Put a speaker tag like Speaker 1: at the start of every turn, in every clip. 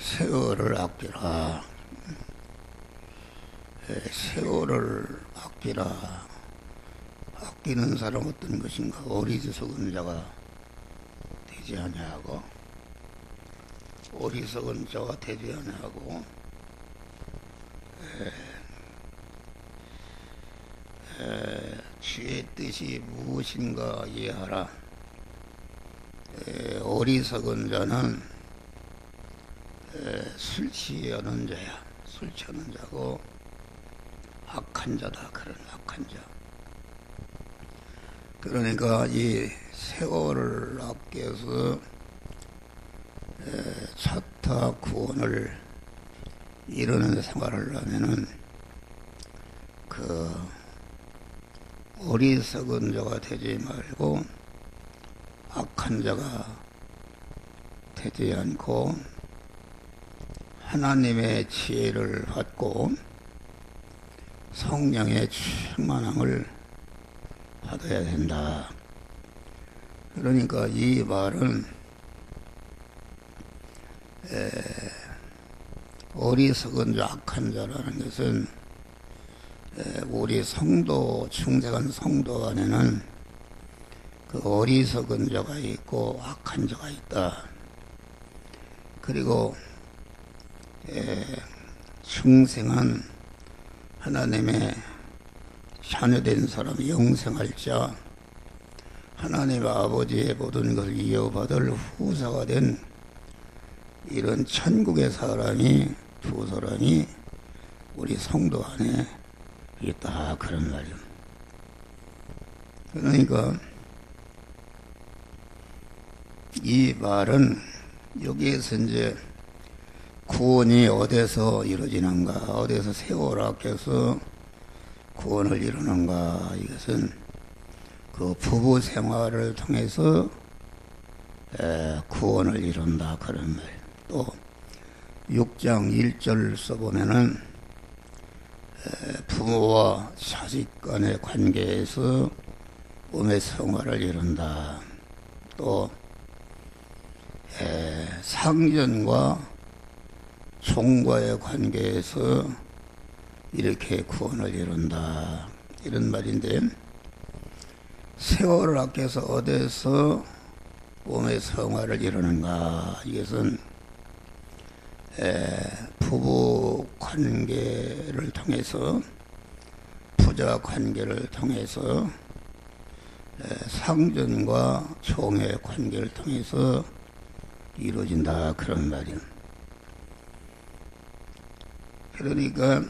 Speaker 1: 세월을 아끼라. 세월을 아끼라. 아끼는 사람 어떤 것인가? 어리석은 자가 되지 아니하고, 어리석은 자가 되지 아니하고, 주의 뜻이 무엇인가 이해하라. 어리석은 자는 술 취하는 자야. 술 취하는 자고 악한 자다. 그런 악한 자. 그러니까 이 세월을 아껴서 차타 구원을 이루는 생활을 하면은 그 어리석은 자가 되지 말고 악한 자가 되지 않고 하나님의 지혜를 받고 성령의 충만함을 받아야 된다. 그러니까 이 말은 어리석은 자, 악한 자라는 것은 우리 성도, 중생한 성도 안에는 그 어리석은 자가 있고 악한 자가 있다. 그리고 중생한 하나님의 자녀된 사람이 영생할 자, 하나님 아버지의 모든 것을 이어받을 후사가 된 이런 천국의 사람이 두 사람이 우리 성도 안에 있다. 그런 말이요. 그러니까 이 말은 여기에서 이제 구원이 어디서 이루어지는가, 어디서 세월 아껴서 구원을 이루는가, 이것은 그 부부 생활을 통해서 구원을 이룬다. 그런 말. 또 6장 1절 써보면은 부모와 자식 간의 관계에서 몸의 성화를 이룬다. 또 상전과 종과의 관계에서 이렇게 구원을 이룬다. 이런 말인데, 세월을 아껴서 어디서 몸의 성화를 이루는가? 이것은 부부 관계를 통해서, 부자 관계를 통해서, 상전과 종의 관계를 통해서 이루어진다. 그런 말이에요. 그러니까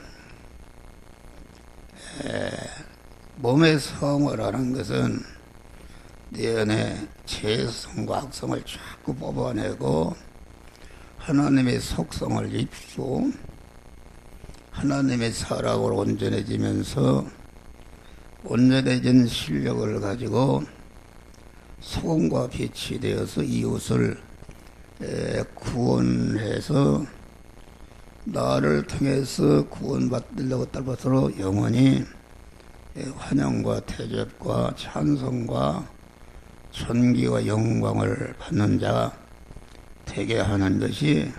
Speaker 1: 몸의 성화라는 것은 내 안에 죄성과 악성을 자꾸 뽑아내고 하나님의 속성을 입고 하나님의 사랑으로 온전해지면서 온전해진 실력을 가지고 소금과 빛이 되어서 이웃을 구원해서 나를 통해서 구원받으려고 딸받들어 영원히 환영과 대접과 찬송과 존귀와 영광을 받는 자 되게 하는 것이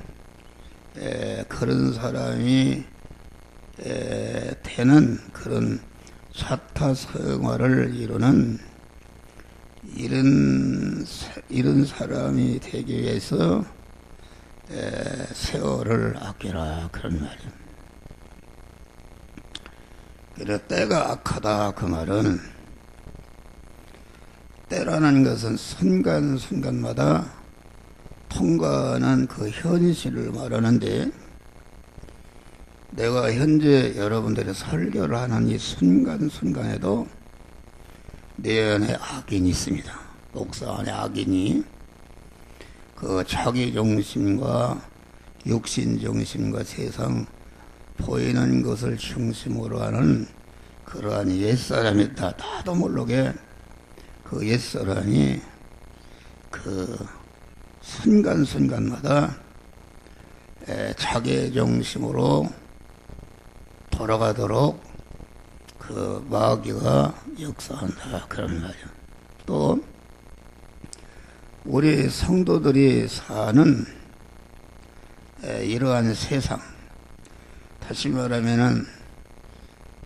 Speaker 1: 그런 사람이 되는 그런 사타성화를 이루는 이런 사람이 되기 위해서 세월을 아끼라. 그런 말이에요. 그래서 때가 악하다. 그 말은 때라는 것은 순간순간마다 통과하는 그 현실을 말하는데, 내가 현재 여러분들이 설교를 하는 이 순간순간에도 내 안에 악인이 있습니다. 목사 안에 악인이 그 자기 중심과 육신 중심과 세상 보이는 것을 중심으로 하는 그러한 옛사람이 있다. 나도 모르게 그 옛사람이 그 순간순간마다 자기 중심으로 돌아가도록 그 마귀가 역사한다. 그런 말이에요. 또 우리 성도들이 사는 이러한 세상, 다시 말하면은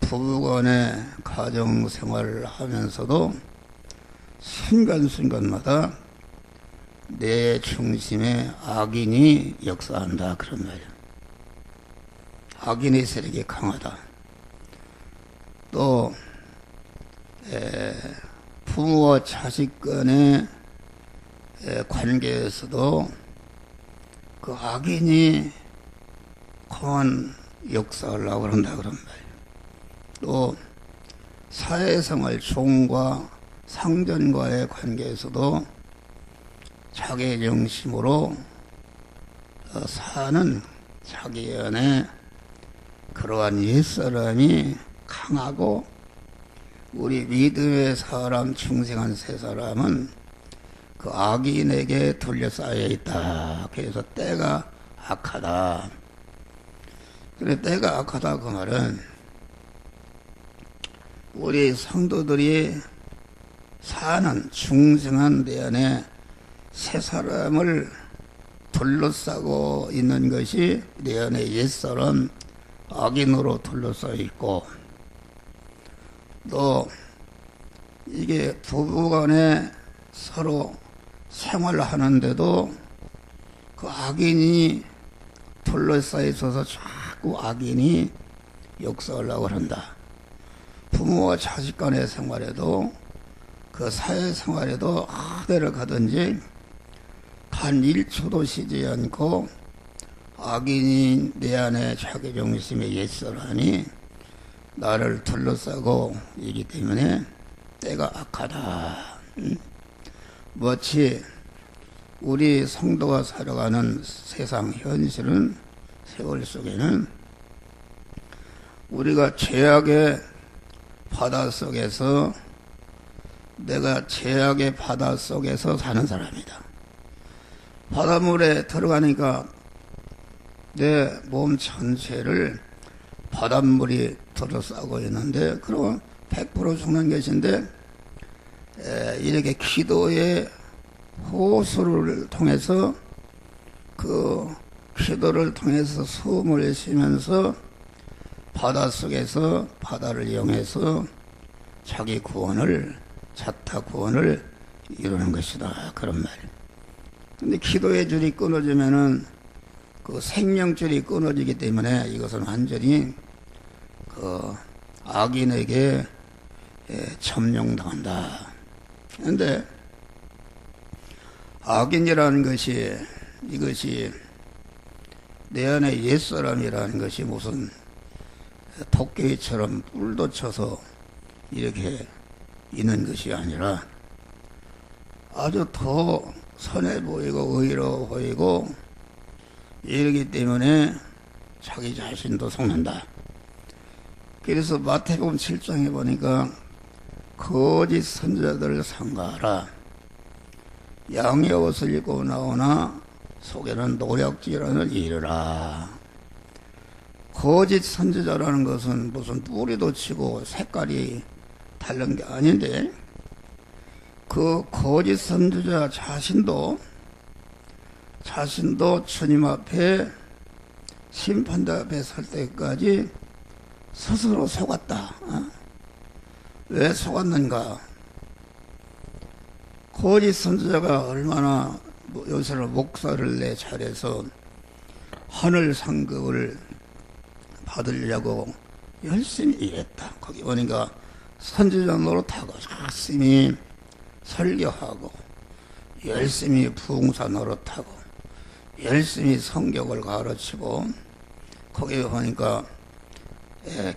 Speaker 1: 부부간의 가정생활을 하면서도 순간순간마다 내 중심에 악인이 역사한다, 그런 말이야. 악인의 세력이 강하다. 또 부모와 자식 간의 관계에서도 그 악인이 강한 역사를 하고 그런다, 그런 말이에요. 또 사회생활 종과 상전과의 관계에서도 자기 정심으로 사는 자기 안에 그러한 옛사람이 강하고, 우리 믿음의 사람 중생한 세 사람은 그 악인에게 둘러싸여 있다. 그래서 때가 악하다. 그래, 때가 악하다 그 말은 우리 성도들이 사는 중생한 내 안에 세 사람을 둘러싸고 있는 것이 내 안에 옛사람 악인으로 둘러싸여 있고, 또 이게 부부간에 서로 생활하는데도 그 악인이 둘러싸여 있어서 자꾸 악인이 역사하려고 한다. 부모와 자식 간의 생활에도 그 사회생활에도 어디를 가든지 단 1초도 쉬지 않고 악인이 내 안에 자기 중심의 옛사람이 나를 둘러싸고 있기 때문에 때가 악하다. 마치 우리 성도가 살아가는 세상 현실은, 세월 속에는 우리가 죄악의 바다 속에서, 내가 죄악의 바다 속에서 사는 사람이다. 바닷물에 들어가니까 내 몸 전체를 바닷물이 둘러싸고 있는데, 그럼 100% 죽는 것인데, 이렇게 기도의 호수를 통해서, 그 기도를 통해서 숨을 쉬면서 바닷속에서 바다를 이용해서 자기 구원을, 자타 구원을 이루는 것이다, 그런 말이에요. 근데 기도의 줄이 끊어지면은 그 생명줄이 끊어지기 때문에 이것은 완전히 그 악인에게 점령당한다. 그런데 악인이라는 것이, 이것이 내 안에 옛사람이라는 것이 무슨 도깨비처럼 뿔도 쳐서 이렇게 있는 것이 아니라 아주 더 선해 보이고 의로워 보이고 이러기 때문에 자기 자신도 속는다. 그래서 마태복음 7장에 보니까 거짓 선지자들을 삼가하라. 양의 옷을 입고 나오나 속에는 노략질환을 이르라. 거짓 선지자라는 것은 무슨 뿌리도 치고 색깔이 다른 게 아닌데, 그 거짓 선지자 자신도 주님 앞에 심판대 앞에 설 때까지 스스로 속았다. 왜 속았는가? 거짓 선지자가 얼마나 요새는 목사를 내 차려서 하늘 상급을 받으려고 열심히 일했다. 거기 보니까 선지자 노릇하고 열심히 설교하고 열심히 부흥사 노릇하고 열심히 성경을 가르치고, 거기 보니까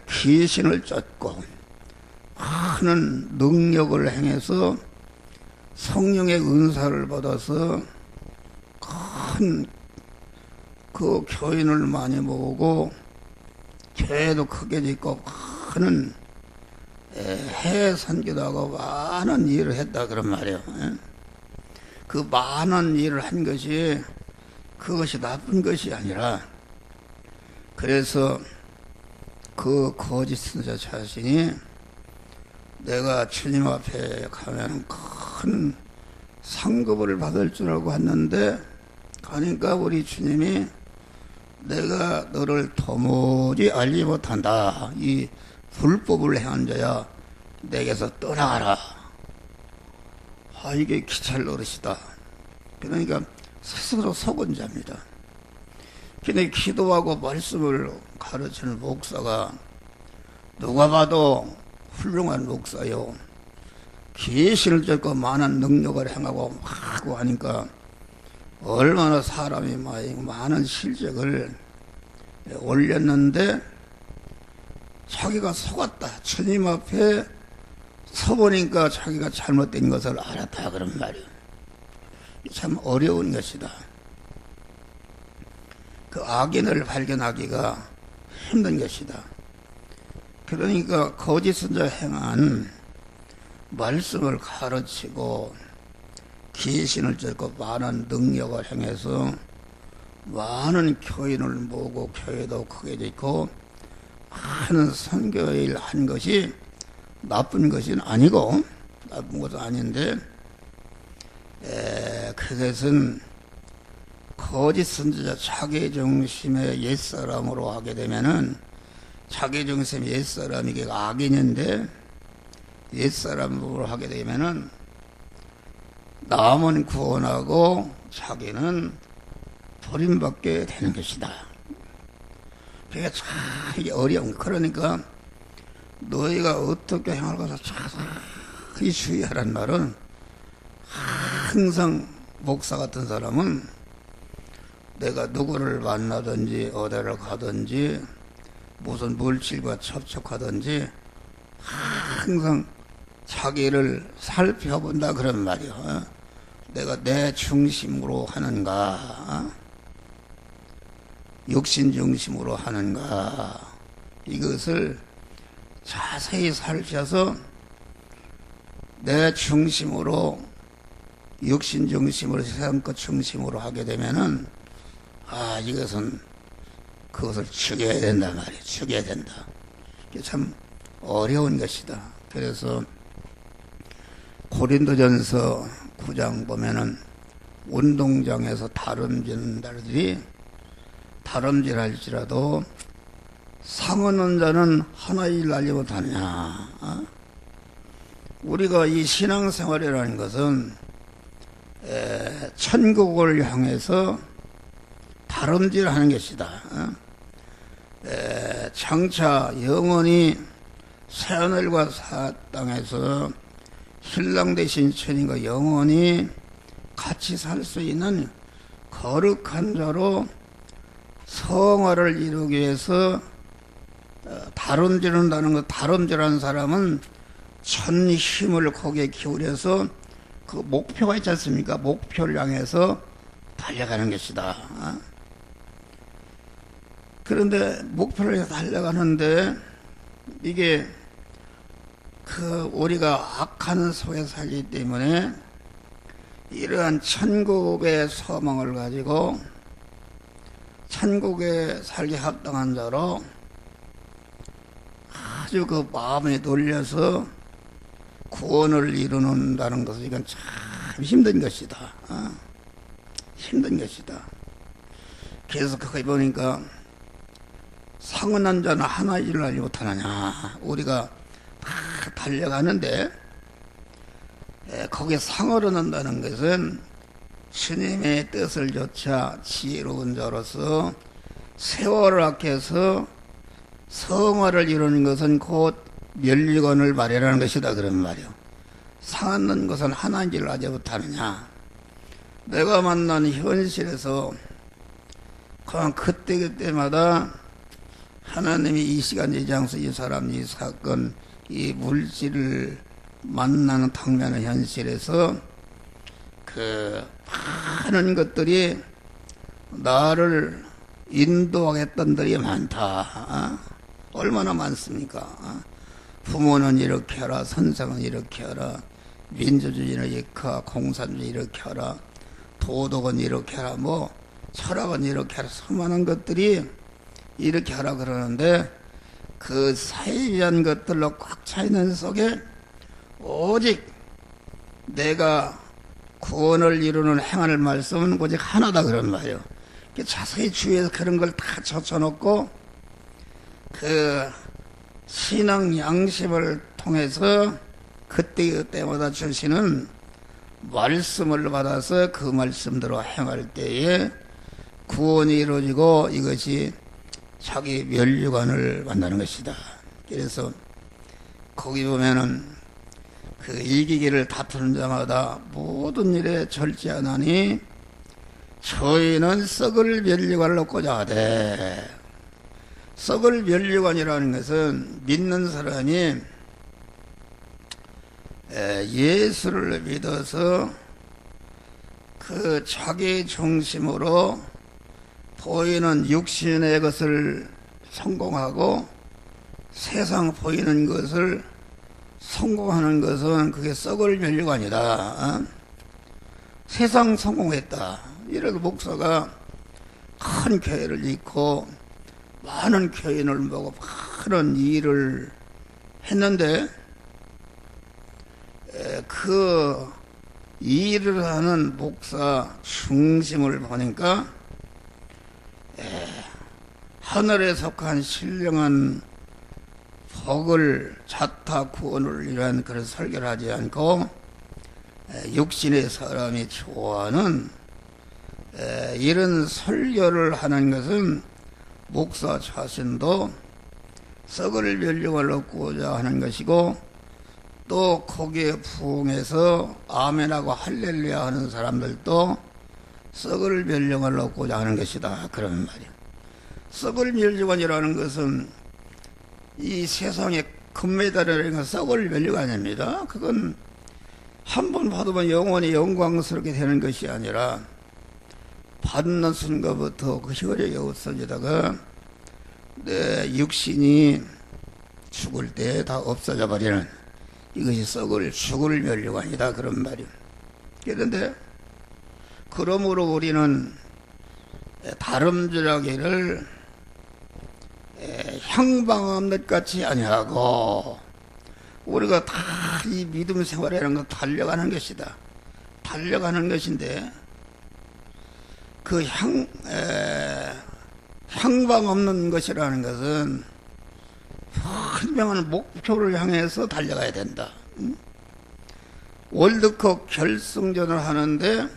Speaker 1: 귀신을 쫓고 많은 능력을 행해서 성령의 은사를 받아서 큰 그 교인을 많이 모으고 교회도 크게 짓고 많은 해외 선교도 하고 많은 일을 했다, 그런 말이에요. 그 많은 일을 한 것이, 그것이 나쁜 것이 아니라, 그래서 그 거짓 선지자 자신이 내가 주님 앞에 가면 큰 상급을 받을 줄 알고 왔는데, 가니까 우리 주님이 내가 너를 도무지 알지 못한다. 이 불법을 행한 자야 내게서 떠나가라. 이게 기찰 노릇이다. 그러니까 스스로 속은 자입니다. 근데 기도하고 말씀을 가르치는 목사가 누가 봐도 훌륭한 목사요. 계시를 쫓고 많은 능력을 행하고 하고 하니까 얼마나 사람이 많은 실적을 올렸는데 자기가 속았다. 주님 앞에 서보니까 자기가 잘못된 것을 알았다. 그런 말이에요. 참 어려운 것이다. 그 악인을 발견하기가 힘든 것이다. 그러니까 거짓 선자 행한 말씀을 가르치고 귀신을 쫓고 많은 능력을 행해서 많은 교인을 모으고 교회도 크게 짓고 많은 선교일 한 것이 나쁜 것은 아니고 나쁜 것은 아닌데 그것은 거짓 선지자 자기중심의 옛사람으로 하게 되면은 자기중심의 옛사람이 이게 악인인데 옛사람으로 하게 되면은 남은 구원하고 자기는 버림받게 되는 것이다. 그게 참 이게 어려운 거. 그러니까 너희가 어떻게 행할 것을 자세히 주의하란 말은 항상 목사 같은 사람은 내가 누구를 만나든지 어디를 가든지 무슨 물질과 접촉하든지 항상 자기를 살펴본다 그런 말이야. 내가 내 중심으로 하는가, 육신 중심으로 하는가, 이것을 자세히 살펴서 내 중심으로 육신 중심으로 세상 것 중심으로 하게 되면은 이것은 그것을 죽여야 된다 말이야. 죽여야 된다. 이게 참 어려운 것이다. 그래서 고린도전서 9장 보면은 운동장에서 다름쥐는 자들이 다름질할지라도 상 얻는 자는 하나의 일 알지 못하느냐. 우리가 이 신앙생활이라는 것은 천국을 향해서 다름질하는 것이다. 장차 영원히 새하늘과 새 땅에서 신랑 되신 주님과 영원히 같이 살 수 있는 거룩한 자로 성화를 이루기 위해서 다름질한다는 것. 다름질하는 사람은 전 힘을 거기에 기울여서 그 목표가 있지 않습니까? 목표를 향해서 달려가는 것이다. 그런데 목표를 향해서 달려가는데 이게 우리가 악한 속에 살기 때문에 이러한 천국의 소망을 가지고 천국에 살기 합당한 자로 아주 그 마음에 놀려서 구원을 이루는다는 것은 이건 참 힘든 것이다. 힘든 것이다. 그래서 거기 보니까 상언한 자는 하나 일을 알지 못하느냐. 우리가 다 달려가는데 거기에 상을 얻는다는 것은 주님의 뜻을 조차 지혜로운 자로서 세월을 아껴서 성화를 이루는 것은 곧 멸리관을 마련하는 것이다 그런 말이요. 상 얻는 것은 하나인 줄 알지 못하느냐. 내가 만난 현실에서 그냥 그때마다 하나님이 이 시간 이 장소 이 사람 이 사건 이 물질을 만나는 당면의 현실에서 그 많은 것들이 나를 인도하겠던 들이 많다. 얼마나 많습니까? 부모는 이렇게 하라, 선생은 이렇게 하라, 민주주의는 이렇게 하라, 공산주의 이렇게 하라, 도덕은 이렇게 하라, 철학은 이렇게 하라, 수많은 것들이 이렇게 하라 그러는데 그 사이비한 것들로 꽉 차있는 속에 오직 내가 구원을 이루는 행할 말씀은 오직 하나다 그런 말이에요. 자세히 주위에서 그런 걸 다 젖혀놓고 그 신앙 양심을 통해서 그때마다 주시는 말씀을 받아서 그 말씀대로 행할 때에 구원이 이루어지고 이것이 자기 면류관을 만나는 것이다. 그래서 거기 보면은 그 이기기를 다투는 자마다 모든 일에 절제하나니 저희는 썩을 면류관을 얻고자 하되, 썩을 면류관이라는 것은 믿는 사람이 예수를 믿어서 그 자기 중심으로 보이는 육신의 것을 성공하고 세상 보이는 것을 성공하는 것은 그게 썩을 면류관이다. 세상 성공했다. 이래도 목사가 큰 교회를 잇고 많은 교인을 모으고 많은 일을 했는데 그 일을 하는 목사 중심을 보니까 하늘에 속한 신령한 복을 자타 구원을 위한 그런 설교를 하지 않고 육신의 사람이 좋아하는 이런 설교를 하는 것은 목사 자신도 썩을 면류관을 얻고자 하는 것이고, 또 거기에 부응해서 아멘하고 할렐루야 하는 사람들도 썩을 면류관을 얻고자 하는 것이다. 그런 말이야. 썩을 면류관이라는 것은 이 세상에 금메달이라는 건 썩을 면류관입니다. 그건 한 번 받으면 영원히 영광스럽게 되는 것이 아니라 받는 순간부터 그 효력이 없어지다가 내 육신이 죽을 때 다 없어져 버리는, 이것이 죽을 면류관이다. 그런 말이에요. 그런데 그러므로 우리는 다름질하기를 향방함 같이 아니하고, 우리가 다 이 믿음 생활이라는 건 달려가는 것이다. 달려가는 것인데 그 향방 없는 것이라는 것은 분명한 목표를 향해서 달려가야 된다. 월드컵 결승전을 하는데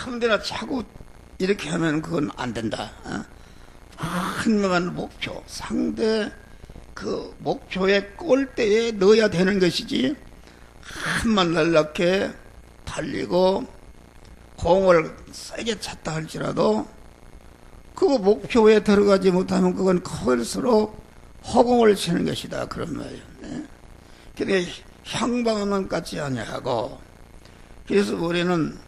Speaker 1: 아무데나 자꾸 이렇게 하면 그건 안 된다. 분명한 목표, 상대 그 목표의 골대에 넣어야 되는 것이지, 한만 날렵게 달리고 공을 세게 찼다 할지라도 그 목표에 들어가지 못하면 그건 클수록 허공을 치는 것이다. 그런 말이에요. 그러니까 향방은 같지 아니하고, 그래서 우리는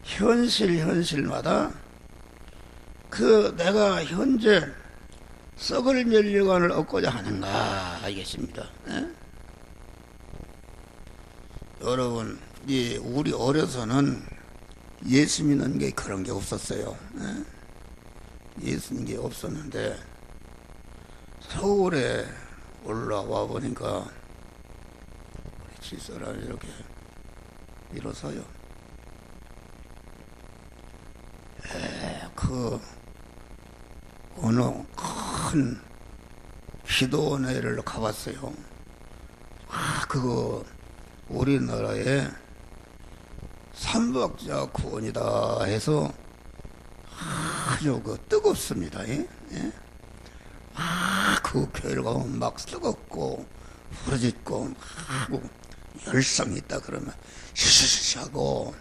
Speaker 1: 현실마다 그 내가 현재 썩을 면류관을 얻고자 하는가, 알겠습니다. 여러분, 우리 어려서는 예수 믿는 게 그런 게 없었어요. 예수 믿는 게 없었는데 서울에 올라와 보니까 우리 집사람이 이렇게 일어서요. 그 어느 큰 기도원회를 가봤어요. 그거 우리나라에 삼박자 구원이다 해서 아주 뜨겁습니다. 예? 그 교회를 가면 막 뜨겁고 부르짖고 하고 열성이 있다 그러면 시시시 하고,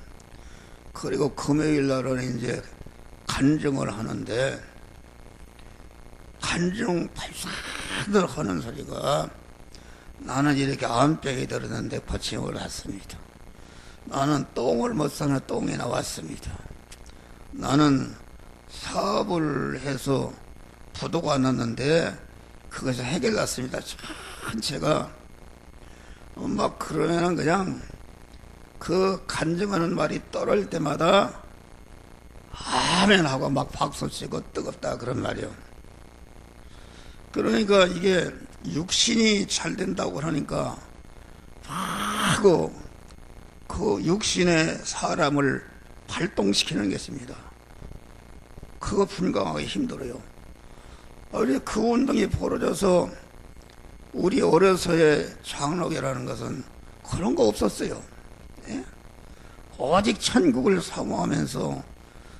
Speaker 1: 그리고 금요일 날은 이제 간증을 하는데 간증 발사들 하는 소리가, 나는 이렇게 암병이 들었는데 고침을 왔습니다. 나는 똥을 못 사는 똥이 나왔습니다. 나는 사업을 해서 부도가 났는데 그것이 해결났습니다. 전체가 막 그러면은 그냥 그 간증하는 말이 떨어질 때마다 아멘 하고 막 박수치고 뜨겁다 그런 말이요. 그러니까 이게 육신이 잘 된다고 그러니까 하고 그 육신의 사람을 발동시키는 것입니다. 그거 분강하기 힘들어요. 우리 그 운동이 벌어져서 우리 어려서의 장로교라는 것은 그런 거 없었어요. 예? 오직 천국을 사모하면서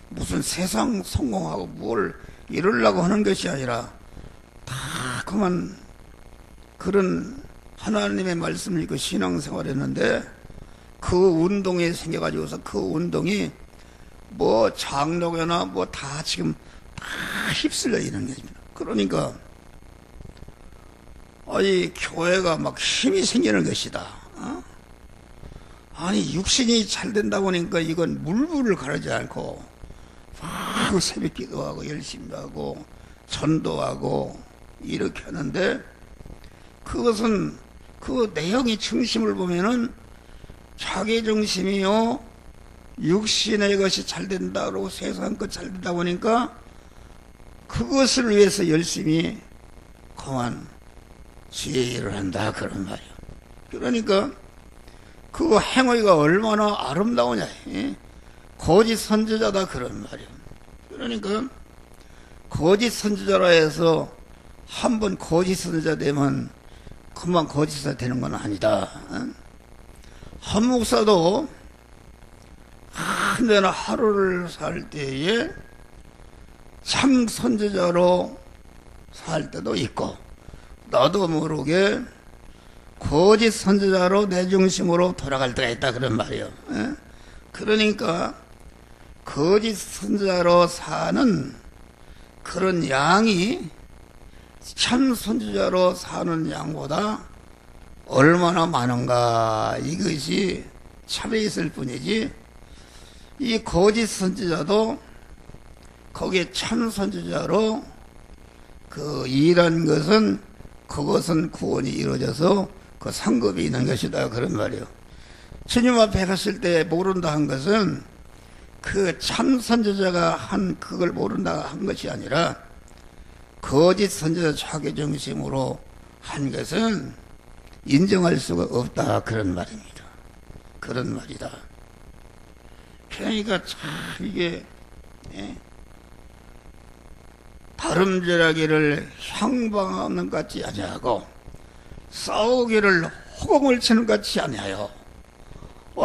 Speaker 1: 무슨 세상 성공하고 뭘 이루려고 하는 것이 아니라 다 그만 그런 하나님의 말씀을 읽고 신앙생활 했는데 그 운동이 생겨가지고서 그 운동이 뭐 장로교나 뭐 다 지금 다 휩쓸려 있는 것입니다. 그러니까 이 교회가 막 힘이 생기는 것이다. 아니 육신이 잘 된다 보니까 이건 물불을 가르지 않고 막 새벽 기도하고 열심히 하고 전도하고 이렇게 하는데 그것은 그 내용의 중심을 보면은 자기 중심이요 육신의 것이 잘 된다 그러고 세상 것 잘 된다 보니까 그것을 위해서 열심히 그만 주의 일을 한다 그런 말이야. 그러니까 그 행위가 얼마나 아름다우냐. 거짓 선지자다 그런 말이야. 그러니까 거짓 선지자라 해서 한번 거짓 선지자 되면 그만 거짓 선지자 되는 건 아니다. 한 목사도 언제나 하루를 살 때에 참 선지자로 살 때도 있고 나도 모르게 거짓 선지자로 내 중심으로 돌아갈 때가 있다 그런 말이에요. 그러니까 거짓 선지자로 사는 그런 양이 참 선지자로 사는 양보다 얼마나 많은가 이것이 차별이 있을 뿐이지 이 거짓 선지자도 거기에 참 선지자로 그 일한 것은 그것은 구원이 이루어져서 그 상급이 있는 것이다 그런 말이에요. 주님 앞에 갔을 때 모른다 한 것은 그 참 선지자가 한 그걸 모른다 한 것이 아니라 거짓 선지자 자기 중심으로 한 것은 인정할 수가 없다 그런 말입니다. 그런 말이다. 그러니까 참 이게 다름질하기를 향방하는 것 같지 아니하고 싸우기를 호공을 치는 것 같지 아니하여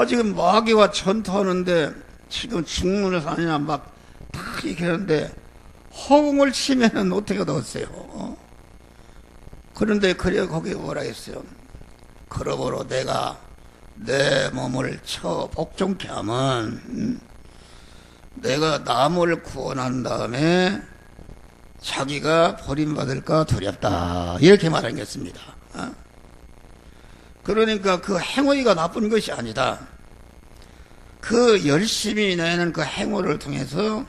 Speaker 1: 지금 마귀와 전투하는데 지금 죽는 사람이나 막 다 이렇게 하는데 호공을 치면은 어떻게 얻었어요? 그런데 그래 거기 뭐라 했어요? 그러므로 내가 내 몸을 쳐 복종케 하면 내가 남을 구원한 다음에 자기가 버림받을까 두렵다 이렇게 말하겠습니다. 그러니까 그 행위가 나쁜 것이 아니다. 그 열심히 내는 그 행위를 통해서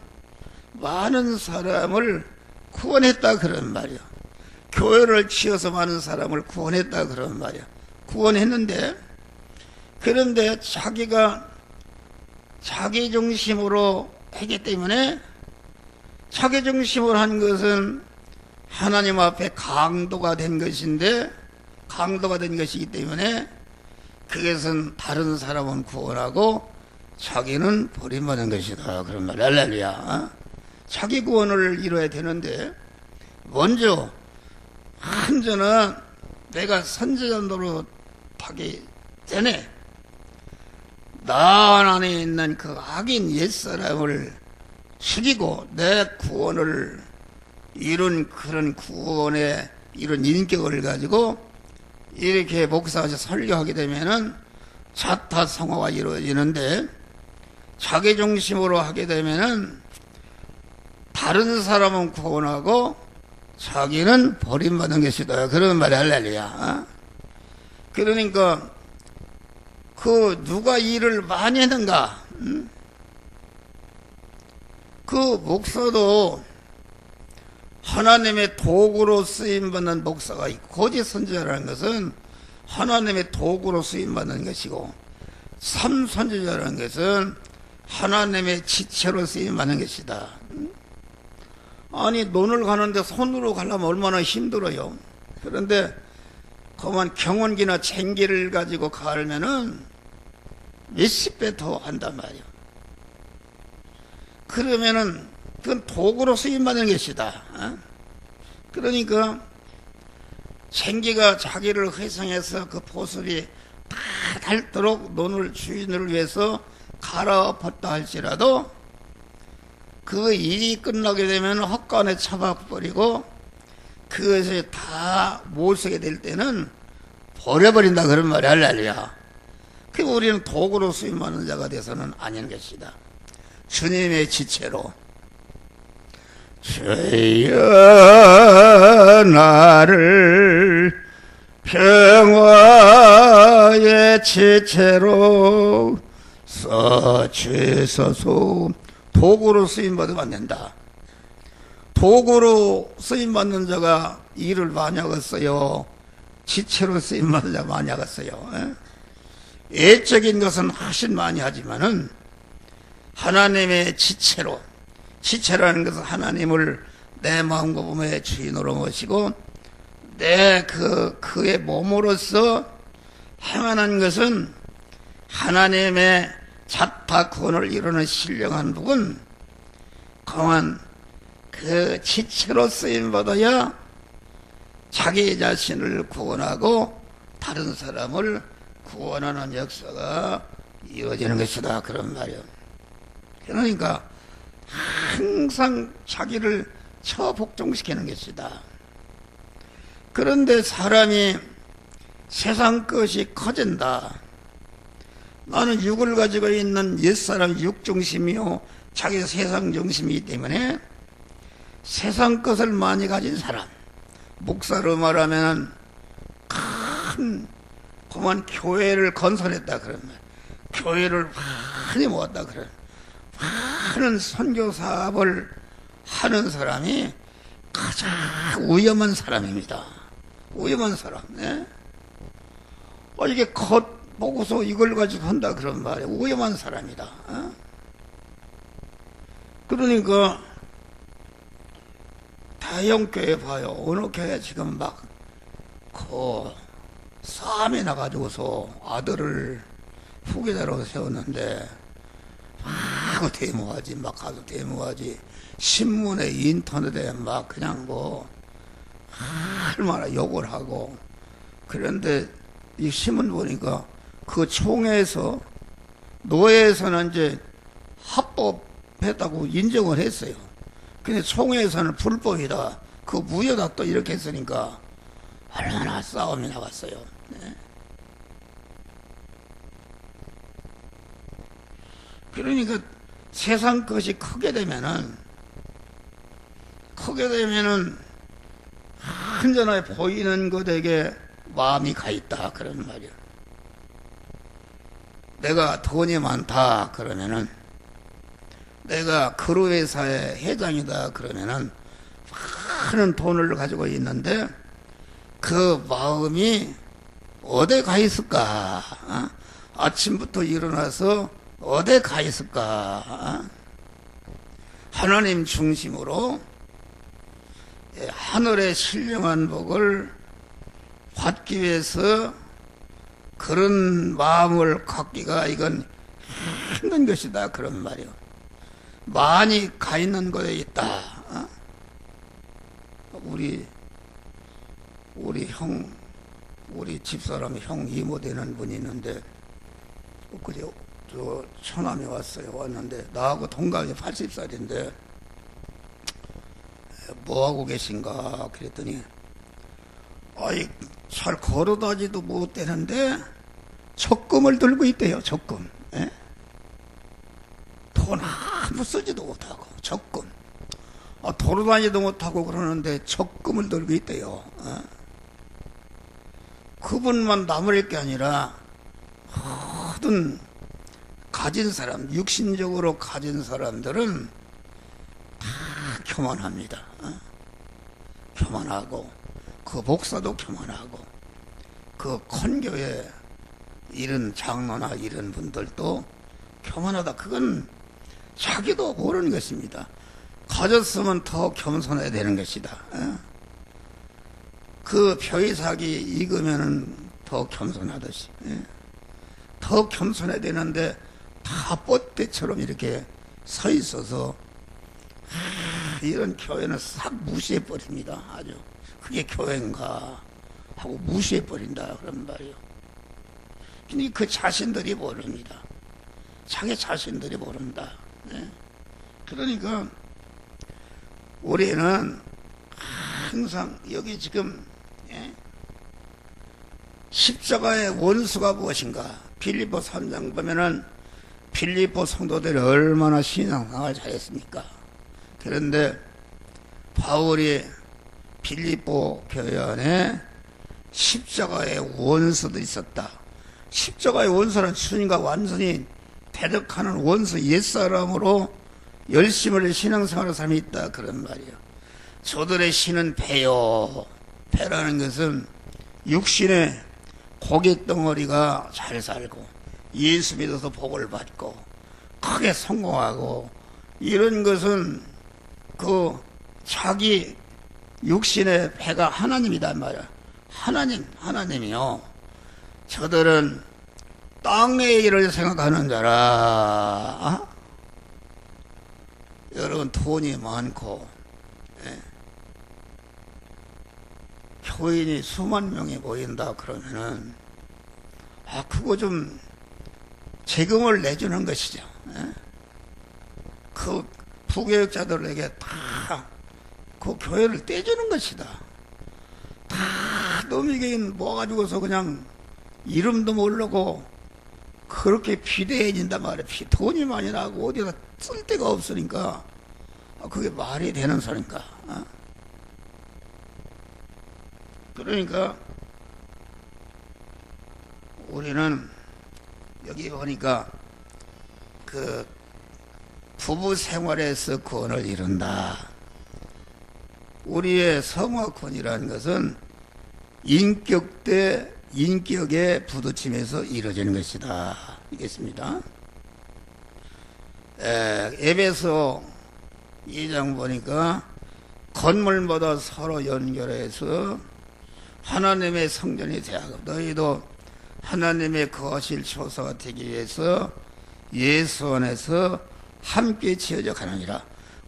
Speaker 1: 많은 사람을 구원했다 그런 말이야. 교회를 지어서 많은 사람을 구원했다 그런 말이야. 구원했는데 그런데 자기가 자기 중심으로 했기 때문에 자기 중심으로 한 것은 하나님 앞에 강도가 된 것인데 강도가 된 것이기 때문에 그것은 다른 사람은 구원하고 자기는 버림받은 것이다 그런 말. 할렐루야. 자기 구원을 이뤄야 되는데 먼저 한전은 내가 선지자 노릇하기 전에 나 안에 있는 그 악인 옛사람을 죽이고 내 구원을 이룬 그런 구원의 이런 인격을 가지고 이렇게 목사에서 설교하게 되면은 자타성화가 이루어지는데 자기 중심으로 하게 되면은 다른 사람은 구원하고 자기는 버림받은 것이다 그런 말이 할렐루야. 그러니까 그 누가 일을 많이 했는가? 그 목사도 하나님의 도구로 쓰임받는 목사가 있고 거짓 선지자라는 것은 하나님의 도구로 쓰임받는 것이고 참 선지자라는 것은 하나님의 지체로 쓰임받는 것이다. 아니 논을 가는데 손으로 가려면 얼마나 힘들어요. 그런데 그만 경운기나 쟁기를 가지고 갈면은 몇십 배 더 한단 말이야. 그러면은 그건 도구로 쓰임받는 것이다. 그러니까 생기가 자기를 회성해서 그 보슬이 다 닳도록 논을 주인을 위해서 갈아엎었다 할지라도 그 일이 끝나게 되면 헛간에 처박버리고 그것을 다 못 쓰게 될 때는 버려버린다 그런 말이 할렐루야. 그 우리는 도구로 쓰임받는 자가 돼서는 아닌 것이다. 주님의 지체로 주여 나를 평화의 지체로 써주소서. 도구로 쓰임받으면 안 된다. 도구로 쓰임받는 자가 일을 많이 하겠어요? 지체로 쓰임받는 자가 많이 하겠어요? 애적인 것은 훨씬 많이 하지만은 하나님의 지체라는 것은 하나님을 내 마음과 몸의 주인으로 모시고 내 그의 몸으로서 행하는 것은 하나님의 자타 구원을 이루는 신령한 부분, 강한 그 지체로 쓰임받아야 자기 자신을 구원하고 다른 사람을 구원하는 역사가 이루어지는 것이다. 그런 말이에요. 그러니까 항상 자기를 처복종시키는 것이다. 그런데 사람이 세상 것이 커진다. 나는 육을 가지고 있는 옛사람 육중심이요 자기 세상 중심이기 때문에 세상 것을 많이 가진 사람, 목사로 말하면 큰 그만 교회를 건설했다 그런 말, 교회를 많이 모았다 그런, 많은 선교 사업을 하는 사람이 가장 위험한 사람입니다. 위험한 사람. 네? 이게 겉 보고서 이걸 가지고 한다 그런 말이에요. 위험한 사람이다. 그러니까 대형교회 봐요. 어느 교회 지금 막 그 싸움이 나가지고서 아들을 후계자로 세웠는데 막 데모하지, 막 가서 데모하지, 신문에 인터넷에 막 그냥 뭐 얼마나 욕을 하고. 그런데 이 신문 보니까 그 총회에서 노회에서는 이제 합법했다고 인정을 했어요. 근데 총회에서는 불법이다, 그 무효다 또 이렇게 했으니까 얼마나 싸움이 나갔어요. 네. 그러니까 세상 것이 크게 되면은 한전에 보이는 것에게 마음이 가 있다 그런 말이야. 내가 돈이 많다 그러면은, 내가 그룹회사의 회장이다 그러면은 많은 돈을 가지고 있는데 그 마음이 어디 가 있을까? 아침부터 일어나서 어디 가 있을까? 하나님 중심으로 하늘의 신령한 복을 받기 위해서 그런 마음을 갖기가 이건 힘든 것이다 그런 말이요. 많이 가 있는 곳에 있다. 우리 집사람 형 이모 되는 분이 있는데 그제 저 처남에 왔는데 나하고 동갑이 80살인데 뭐하고 계신가 그랬더니 잘 걸어다니도 못 되는데 적금을 들고 있대요. 적금. 돈 아무 쓰지도 못하고 적금. 돌아다니도 못하고 그러는데 적금을 들고 있대요. 그분만 남을 게 아니라 모든 가진 사람, 육신적으로 가진 사람들은 다 교만합니다. 교만하고 그 목사도 교만하고 그 컨교회 이런 장로나 이런 분들도 교만하다. 그건 자기도 모르는 것입니다. 가졌으면 더 겸손해야 되는 것이다. 그 벼이삭이 익으면 더 겸손하듯이 더 겸손해야 되는데 다 뻗대처럼 이렇게 서 있어서 이런 교회는 싹 무시해버립니다. 아주 그게 교회인가 하고 무시해버린다 그런 말이에요. 근데 그 자신들이 모릅니다. 자기 자신들이 모른다. 예? 그러니까 우리는 항상 여기 지금 예? 십자가의 원수가 무엇인가? 빌립보 3장 보면은 빌립보 성도들이 얼마나 신앙생활을 잘했습니까? 그런데 바울이 빌립보 교회 안에 십자가의 원수도 있었다. 십자가의 원수는 주님과 완전히 대적하는 원수 옛사람으로 열심을 신앙생활하는 사람이 있다 그런 말이에요. 저들의 신은 배요. 배라는 것은 육신의 고깃덩어리가 잘 살고 예수 믿어서 복을 받고 크게 성공하고 이런 것은 그 자기 육신의 배가 하나님이단 말이야. 하나님이요. 저들은 땅의 일을 생각하는 자라. 여러분 돈이 많고 교인이 수만 명이 모인다 그러면은 그거 좀 세금을 내주는 것이죠. 그 부교육자들에게 다 그 교회를 떼주는 것이다. 다 놈에게 모아가지고서 그냥 이름도 모르고 그렇게 비대해진단 말이야. 돈이 많이 나고 어디다 쓸 데가 없으니까 그게 말이 되는 소리인가. 그러니까 우리는 여기 보니까 그 부부 생활에서 구원을 이룬다. 우리의 성화권이라는 것은 인격 대 인격의 부딪힘에서 이루어지는 것이다. 이겠습니다. 에베소 2장 보니까 건물마다 서로 연결해서 하나님의 성전이 되하고 너희도 하나님의 거실 초소가 되기 위해서 예수 안에서 함께 지어져 가느니라.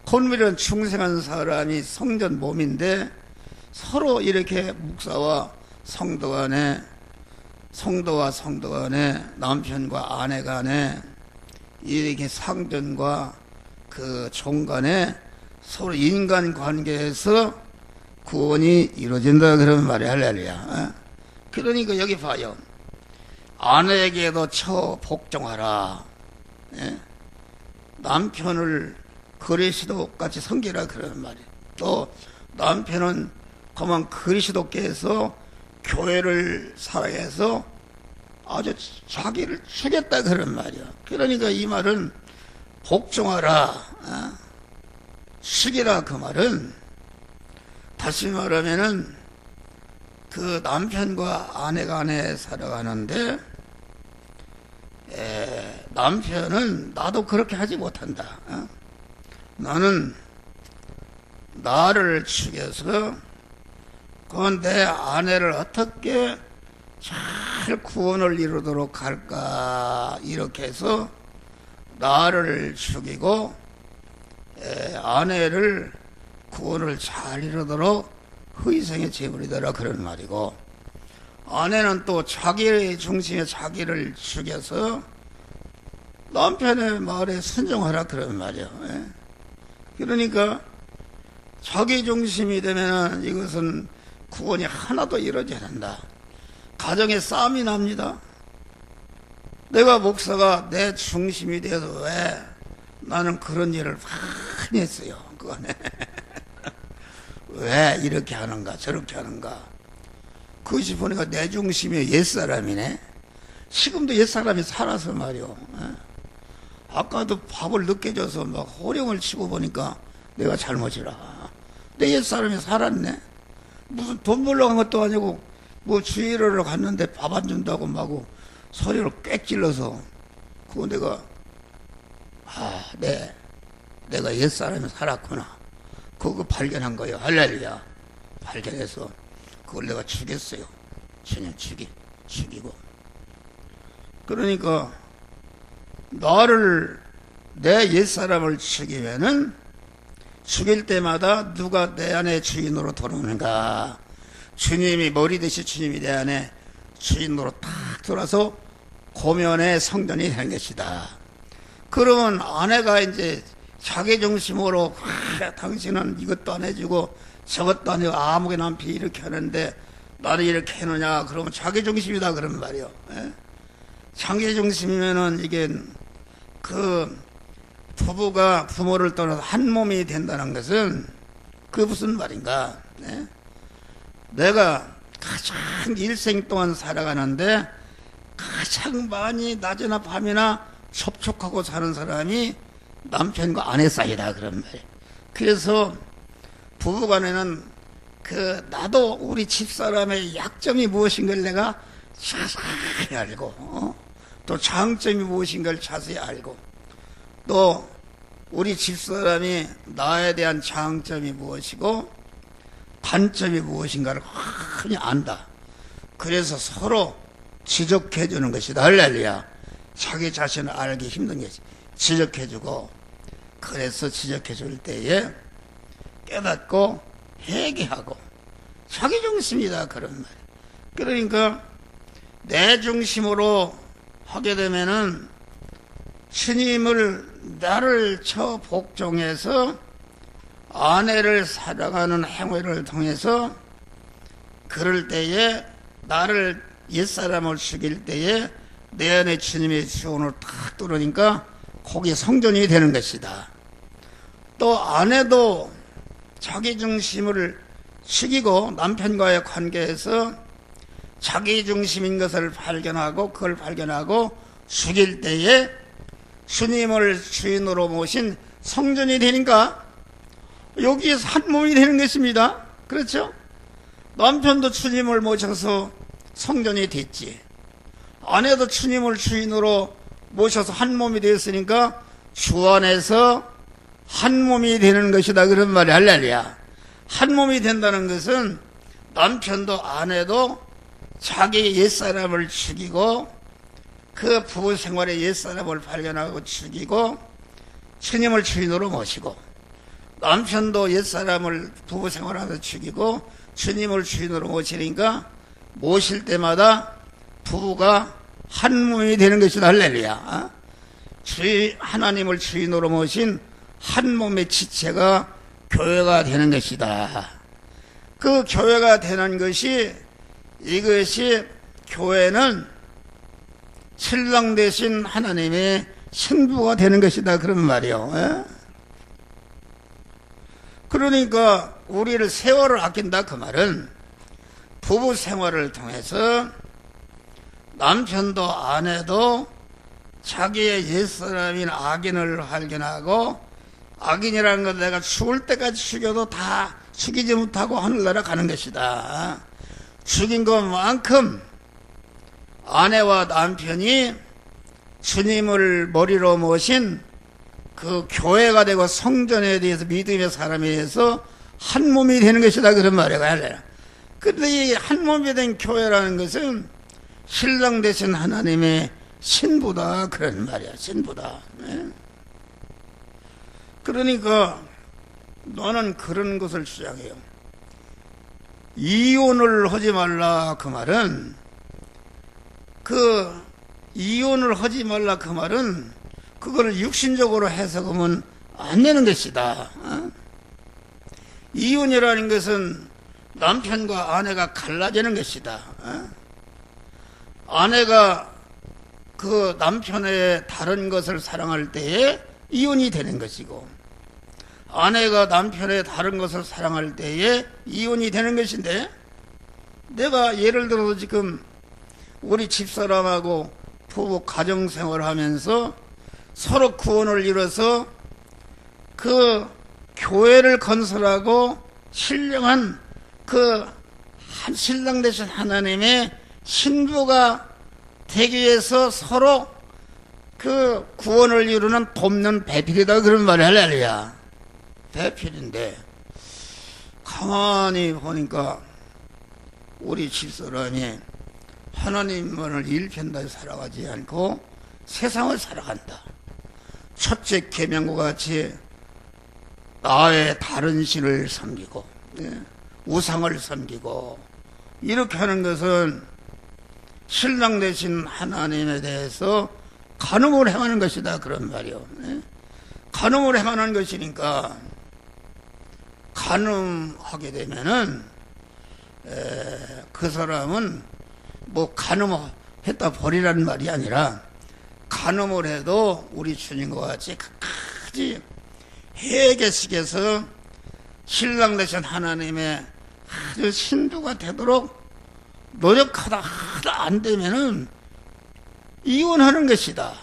Speaker 1: 건물은 충성한 사람이 성전 몸인데 서로 이렇게 목사와 성도 간에 성도와 성도 간에 남편과 아내 간에 이렇게 상전과 그 종 간에 서로 인간 관계에서 구원이 이루어진다 그러면 말이야. 할렐루야. 그러니까 여기 봐요. 아내에게도 처 복종하라. 남편을 그리스도같이 섬기라 그러는 말이에요. 또 남편은 그만 그리스도께서 교회를 사랑해서 아주 자기를 주겠다 그런 말이야. 그러니까 이 말은 복종하라, 숙이라 그 말은 다시 말하면은 그 남편과 아내 간에 살아가는데 남편은 나도 그렇게 하지 못한다. 나는 나를 죽여서 그 내 아내를 어떻게 잘 구원을 이루도록 할까 이렇게 해서 나를 죽이고 아내를 구원을 잘 이루도록 희생의 제물이 되라 그런 말이고 아내는 또 자기 중심에 자기를 죽여서 남편의 말에 순종하라 그런 말이에요. 그러니까 자기 중심이 되면 이것은 구원이 하나도 이루어져야 한다. 가정에 싸움이 납니다. 내가 목사가 내 중심이 돼서 왜 나는 그런 일을 많이 했어요. 그거네. 왜 이렇게 하는가 저렇게 하는가. 그것이 보니까 내 중심이 옛사람이네. 지금도 옛사람이 살아서 말이요. 아까도 밥을 늦게 줘서 막 호령을 치고 보니까 내가 잘못이라. 내 옛사람이 살았네. 무슨 돈 벌러 간 것도 아니고 뭐 주일을 갔는데 밥 안 준다고 마구 소리를 꽥 질러서 그거 내가 내가 옛사람이 살았구나. 그거 발견한 거예요. 할렐루야. 발견해서 그걸 내가 죽였어요. 주님 죽이고. 그러니까 나를 내 옛사람을 죽이면은 죽일 때마다 누가 내 안에 주인으로 들어오는가? 주님이 머리 대신 주님이 내 안에 주인으로 딱 들어와서 고면의 성전이 되는 것이다. 그러면 아내가 이제 자기 중심으로 당신은 이것도 안 해주고 저것도 안 해주고 아무개 남편이 이렇게 하는데 나는 이렇게 해놓냐? 그러면 자기 중심이다 그런 말이요. 자기 중심이면은 이게 그 부부가 부모를 떠나서 한 몸이 된다는 것은 그 무슨 말인가? 내가 가장 일생 동안 살아가는데 가장 많이 낮이나 밤이나 접촉하고 사는 사람이 남편과 아내 사이다 그런 말이에요. 그래서 부부간에는 나도 우리 집사람의 약점이 무엇인가를 내가 자세히 알고 또 장점이 무엇인가를 자세히 알고 또 우리 집사람이 나에 대한 장점이 무엇이고 단점이 무엇인가를 흔히 안다. 그래서 서로 지적해 주는 것이다. 할렐루야. 자기 자신을 알기 힘든 것이 지적해 주고 그래서 지적해 줄 때에 깨닫고 회개하고 자기 중심이다 그런 말이에요. 그러니까 내 중심으로 하게 되면은 주님을 나를 저 복종해서 아내를 사랑하는 행위를 통해서 그럴 때에 나를 옛사람을 죽일 때에 내 안에 주님의 주원을 탁 뚫으니까 거기 성전이 되는 것이다. 또 아내도 자기 중심을 죽이고 남편과의 관계에서 자기 중심인 것을 발견하고 그걸 발견하고 죽일 때에 주님을 주인으로 모신 성전이 되니까 여기에서 한 몸이 되는 것입니다. 그렇죠? 남편도 주님을 모셔서 성전이 됐지. 아내도 주님을 주인으로 모셔서 한 몸이 되었으니까 주 안에서 한 몸이 되는 것이다 그런 말이 할렐루야. 한 몸이 된다는 것은 남편도 아내도 자기 옛사람을 죽이고 그 부부 생활의 옛사람을 발견하고 죽이고 주님을 주인으로 모시고 남편도 옛사람을 부부 생활하면서 죽이고 주님을 주인으로 모시니까 모실 때마다 부부가 한 몸이 되는 것이다. 할렐루야. 하나님을 주인으로 모신 한 몸의 지체가 교회가 되는 것이다. 그 교회가 되는 것이 이것이 교회는 신랑 대신 하나님의 신부가 되는 것이다 그런 말이요. 그러니까 우리를 세월을 아낀다 그 말은 부부 생활을 통해서 남편도 아내도 자기의 옛사람인 악인을 발견하고 악인이라는 건 내가 죽을 때까지 죽여도 다 죽이지 못하고 하늘나라 가는 것이다. 죽인 것만큼 아내와 남편이 주님을 머리로 모신 그 교회가 되고 성전에 대해서 믿음의 사람에 대해서 한 몸이 되는 것이다 그런 말이에요. 근데 이 한 몸이 된 교회라는 것은 신랑 되신 하나님의 신부다 그런 말이야. 신부다. 그러니까 너는 그런 것을 주장해요. 이혼을 하지 말라 그 말은 이혼을 하지 말라 그 말은 그거를 육신적으로 해석하면 안 되는 것이다. 이혼이라는 것은 남편과 아내가 갈라지는 것이다. 아내가 그 남편의 다른 것을 사랑할 때에 이혼이 되는 것이고 아내가 남편의 다른 것을 사랑할 때에 이혼이 되는 것인데 내가 예를 들어서 지금 우리 집사람하고 부부 가정생활을 하면서 서로 구원을 이뤄서 그 교회를 건설하고 신령한 그 신랑 되신 하나님의 신부가 되기 위해서 서로 그 구원을 이루는 돕는 배필이다 그런 말이 할렐루야. 배필인데 가만히 보니까 우리 집사람이 하나님만을 일편단히 살아가지 않고 세상을 살아간다. 첫째 계명과 같이 나의 다른 신을 섬기고, 예, 우상을 섬기고, 이렇게 하는 것은 신랑 되신 하나님에 대해서 간음을 행하는 것이다, 그런 말이요. 예? 간음을 행하는 것이니까, 간음하게 되면은, 그 사람은 뭐 간음했다 버리라는 말이 아니라, 간음을 해도 우리 주님과 같이 끝까지 회개식에서 신랑 되신 하나님의 아주 신부가 되도록 노력하다 하다 안 되면은 이혼하는 것이다.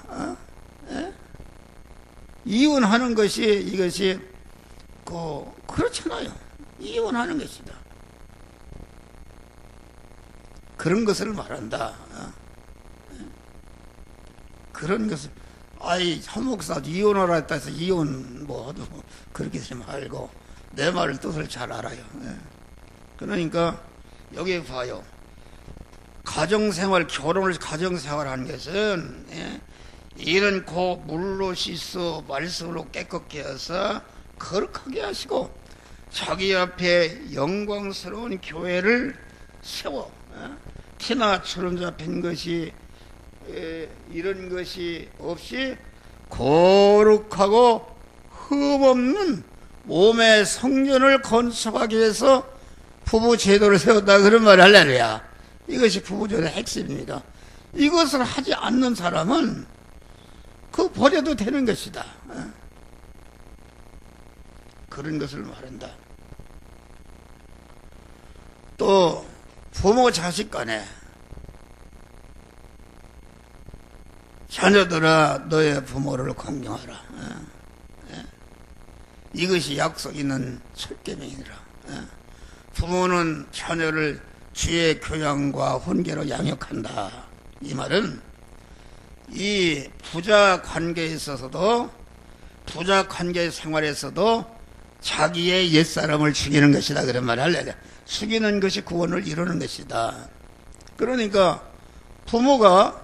Speaker 1: 예? 이혼하는 것이 이것이 그렇잖아요. 이혼하는 것이다. 그런 것을 말한다. 그런 것을 한 목사도 이혼하라 했다 해서 이혼 그렇게 하지 말고 내 말을 뜻을 잘 알아요. 예. 그러니까 여기 봐요. 가정생활, 결혼을 가정생활하는 것은, 예, 이는 곧 물로 씻어 말씀으로 깨끗게 하사 거룩하게 하시고 자기 앞에 영광스러운 교회를 세워, 티나 주름 잡힌 것이 이런 것이 없이 거룩하고 흠없는 몸의 성전을 건축하기 위해서 부부 제도를 세웠다, 그런 말을 할래야. 이것이 부부 제도의 핵심입니다. 이것을 하지 않는 사람은 버려도 되는 것이다. 그런 것을 말한다. 또 부모 자식 간에 자녀들아 너의 부모를 공경하라. 이것이 약속 있는 첫 계명이라. 부모는 자녀를 주의 교양과 훈계로 양육한다. 이 말은 이 부자 관계에 있어서도, 부자 관계 생활에서도 자기의 옛사람을 죽이는 것이다, 그런 말을 할래. 죽이는 것이 구원을 이루는 것이다. 그러니까 부모가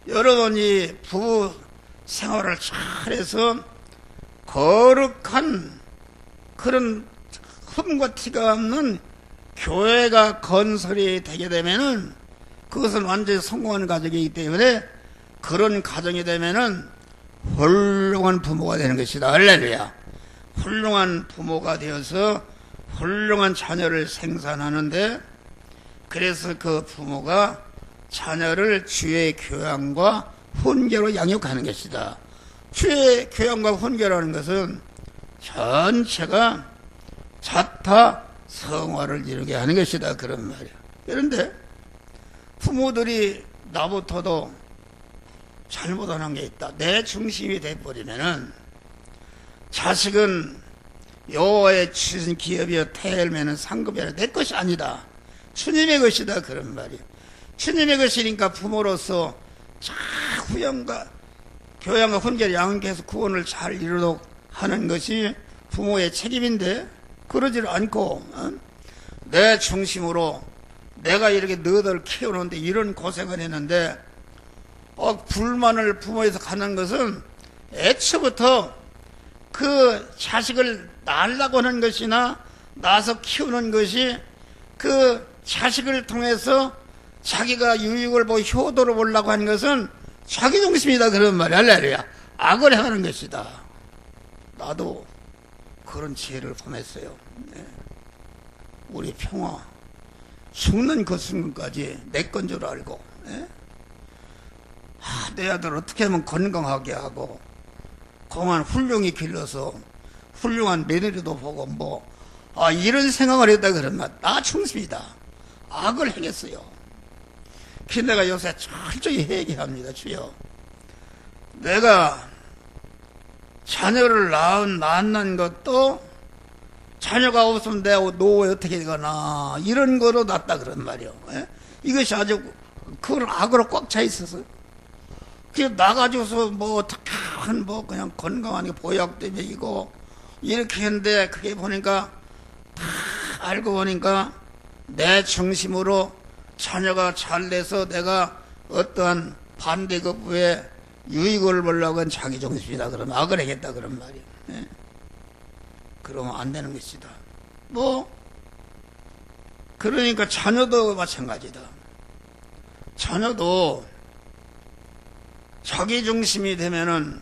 Speaker 1: 여러분이 부부 생활을 잘해서 거룩한 그런 흠과 티가 없는 교회가 건설이 되게 되면은 그것은 완전히 성공하는 가정이기 때문에 그런 가정이 되면은 훌륭한 부모가 되는 것이다. 할렐루야. 훌륭한 부모가 되어서 훌륭한 자녀를 생산하는데, 그래서 그 부모가 자녀를 주의 교양과 훈계로 양육하는 것이다. 주의 교양과 훈계라는 것은 전체가 자타 성화를 이루게 하는 것이다, 그런 말이야. 그런데 부모들이 나부터도 잘못하는 게 있다, 내 중심이 돼버리면은 자식은 여호와의 주신 기업이여 태열매는 상급이 아니라 내 것이 아니다, 주님의 것이다, 그런 말이야. 주님의 것이니까 부모로서 잘 교양과 훈계를 양육해서 구원을 잘 이루도록 하는 것이 부모의 책임인데, 그러지를 않고 내 중심으로 내가 이렇게 너희들 키우는데 이런 고생을 했는데 불만을 부모에서 갖는 것은 애초부터 그 자식을 낳으려고 하는 것이나 낳아서 키우는 것이 그 자식을 통해서 자기가 유익을 보고 효도를 보려고 하는 것은 자기 중심이다, 그런 말이 할렐루야. 악을 행하는 것이다. 나도 그런 지혜를 범했어요. 우리 평화 죽는 그 순간까지 내 건 줄 알고, 내 아들 어떻게 하면 건강하게 하고 공안 훌륭히 길러서 훌륭한 며느리도 보고 이런 생각을 했다, 그런 말. 나 중심이다. 악을 행했어요. 그래서 내가 요새 철저히 회개합니다. 주여, 내가 자녀를 낳는 것도 자녀가 없으면 내 노후에 어떻게 되거나 이런 거로 낳았다, 그런 말이요. 이것이 아주 그런 악으로 꽉 차 있어서, 그래서 나가지고서 어떻게 그냥 건강하게 보약도 먹이고 이렇게 했는데, 그게 보니까 다 알고 보니까 내 중심으로 자녀가 잘 돼서 내가 어떠한 반대급부에 유익을 보려고 한 자기 중심이다, 그러면 악을 행했다, 그런 말이에요. 그러면 안 되는 것이다. 뭐 그러니까 자녀도 마찬가지다. 자녀도 자기 중심이 되면은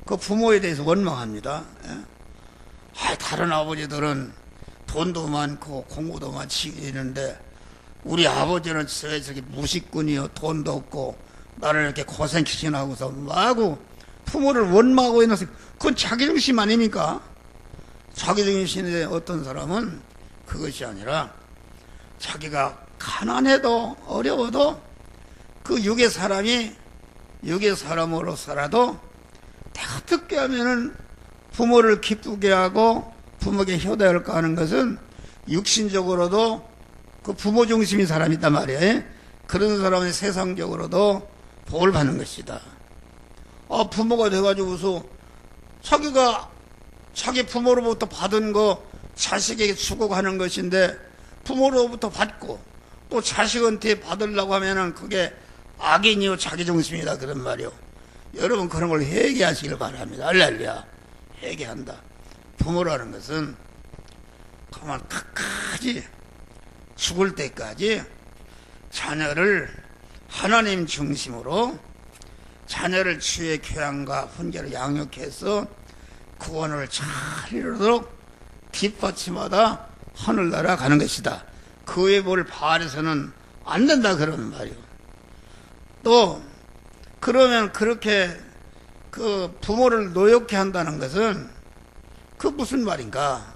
Speaker 1: 그 부모에 대해서 원망합니다. 다른 아버지들은 돈도 많고 공부도 많이 이러는데 우리 아버지는 왜 저기 무식꾼이요, 돈도 없고 나를 이렇게 고생시키나 하고서 마구 부모를 원망하고 있는, 그건 자기 중심 아닙니까? 자기 중심인데 어떤 사람은 그것이 아니라 자기가 가난해도 어려워도 그 육의 사람이 육의 사람으로서라도 내가 어떻게 하면은 부모를 기쁘게 하고 부모에게 효도할까 하는 것은 육신적으로도 그 부모 중심인 사람이 있단 말이에요. 그런 사람은 세상적으로도 복을 받는 것이다. 부모가 돼가지고서 자기가 자기 부모로부터 받은 거 자식에게 주고 가는 것인데 부모로부터 받고 또 자식한테 받으려고 하면은 그게 악인이요 자기중심이다 그런 말이요. 여러분 그런 걸 회개하시길 바랍니다. 할렐루야. 회개한다. 부모라는 것은 가만 끝까지 죽을 때까지 자녀를 하나님 중심으로 자녀를 주의 교양과 훈계로 양육해서 구원을 잘 이루도록 뒷받침하다 하늘나라 가는 것이다. 그 외에 뭘 바라서는 안 된다 그러는 말이요. 또 그러면 그렇게 그 부모를 노엽게 한다는 것은 그 무슨 말인가?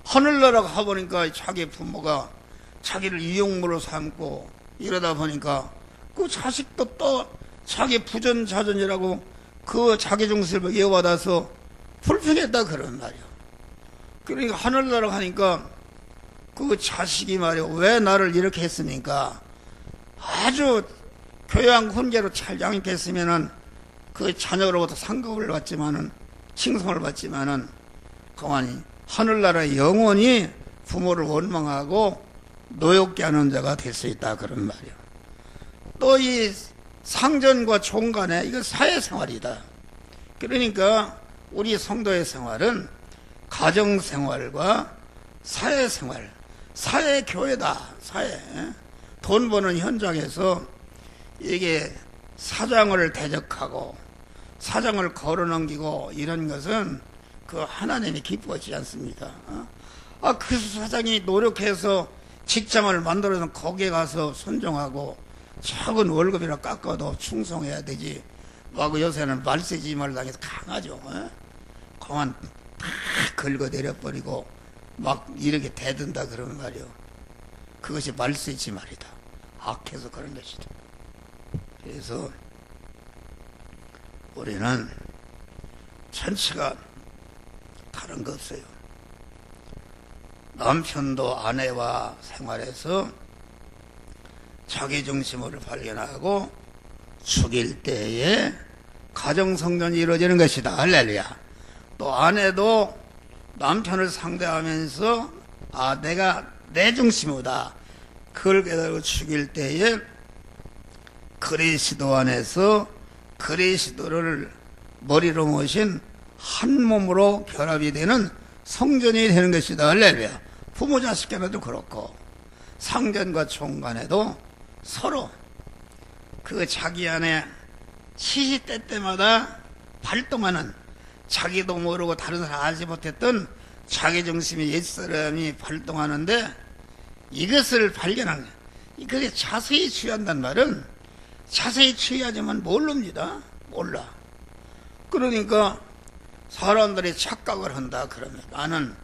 Speaker 1: 하늘나라가 가보니까 자기 부모가 자기를 이용물로 삼고 이러다 보니까 그 자식도 또 자기 부전자전이라고 그 자기 중심을 이어받아서 불평했다 그런 말이야. 그러니까 하늘나라 가니까 그 자식이 말이야 왜 나를 이렇게 했으니까 아주 교양 훈계로 잘 양육했으면은 그 자녀로부터 상급을 받지만은 칭송을 받지만은 가만히 하늘나라의 영원히 부모를 원망하고 노엽게 하는 자가 될 수 있다 그런 말이야. 또 이 상전과 종간에 이거 사회생활이다. 그러니까 우리 성도의 생활은 가정생활과 사회생활, 사회교회다. 사회. 돈 버는 현장에서 이게 사장을 대적하고 사장을 걸어넘기고 이런 것은 그 하나님이 기뻐하지 않습니다. 그 사장이 노력해서 직장을 만들어서 거기에 가서 순종하고 작은 월급이나 깎아도 충성해야 되지. 그 요새는 말세지 말당해서 강하죠. 그만 다 긁어내려버리고 막 이렇게 대든다 그러는 말이요. 그것이 말세지 말이다. 악해서 그런 것이다. 그래서 우리는 전체가 다른 거 없어요. 남편도 아내와 생활해서 자기 중심을 발견하고 죽일 때에 가정성전이 이루어지는 것이다. 할렐루야. 또 아내도 남편을 상대하면서 내가 내 중심이다. 그걸 깨달고 죽일 때에 그리스도 안에서 그리스도를 머리로 모신 한 몸으로 결합이 되는 성전이 되는 것이다. 할렐루야. 부모 자식 간에도 그렇고 상전과 총간에도 서로 그 자기 안에 시시때때마다 발동하는 자기도 모르고 다른 사람 알지 못했던 자기 중심의 옛사람이 발동하는데 이것을 발견한 거예요. 그게 자세히 취한다는 말은 자세히 취하지만 모릅니다. 몰라. 그러니까 사람들이 착각을 한다 그러면 나는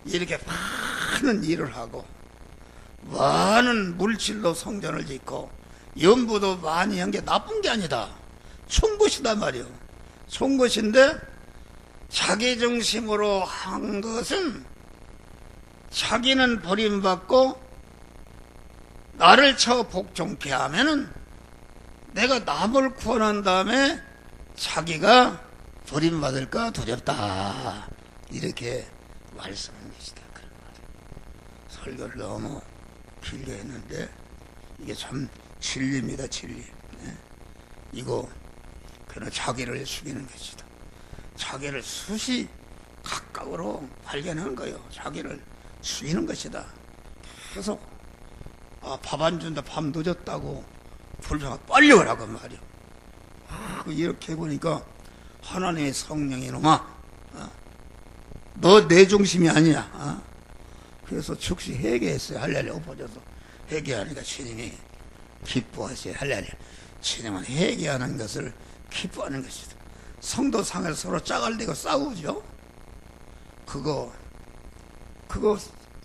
Speaker 1: 이렇게 많은 일을 하고 많은 물질로 성전을 짓고 연부도 많이 한 게 나쁜 게 아니다. 좋은 것이다 말이요. 좋은 것인데 자기 중심으로 한 것은 자기는 버림받고 나를 쳐 복종케 하면은 내가 남을 구원한 다음에 자기가 버림받을까 두렵다. 이렇게 말씀한 것이다. 설교를 너무 길게 했는데 이게 참 진리입니다. 진리. 이거 그냥 자기를 죽이는 것이다. 자기를 수시 가까이 생각으로 발견하는 거예요. 자기를 죽이는 것이다. 계속 밥 안 준다, 밥 늦었다고 불평 빨리 오라고 말이요. 이렇게 보니까 하나님의 성령이 놈아, 너 내 중심이 아니야. 그래서 즉시 회개했어요. 할렐루야. 엎어져서 회개하니까 주님이 기뻐하세요. 할렐루야. 주님은 회개하는 것을 기뻐하는 것이다. 성도 상에서 서로 짜갈대고 싸우죠. 그거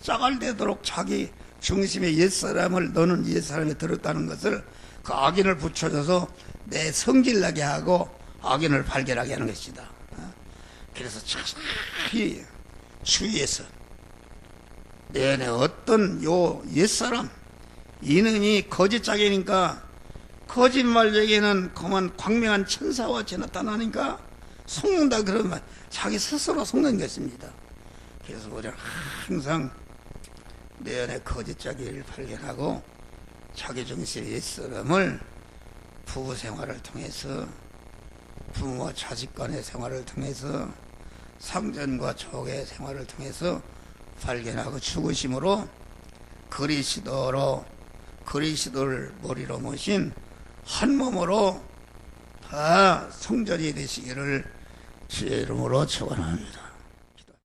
Speaker 1: 짜갈대도록 자기 중심의 옛사람을 너는 옛사람이 들었다는 것을 그 악인을 붙여줘서 내 성질나게 하고 악인을 발견하게 하는 것이다. 그래서 자세히 주위에서 내내 어떤 요 옛사람 이놈이 거짓자기니까 거짓말쟁이는 그만 광명한 천사와 같이 나타나니까 속는다 그러면 자기 스스로 속는 것입니다. 그래서 우리는 항상 내 안에 거짓자기를 발견하고 자기 중심의 옛사람을 부부 생활을 통해서 부모와 자식 간의 생활을 통해서 상전과 족의 생활을 통해서 발견하고 죽으심으로 그리스도를 머리로 모신 한 몸으로 다 성전이 되시기를 주의 이름으로 축원합니다.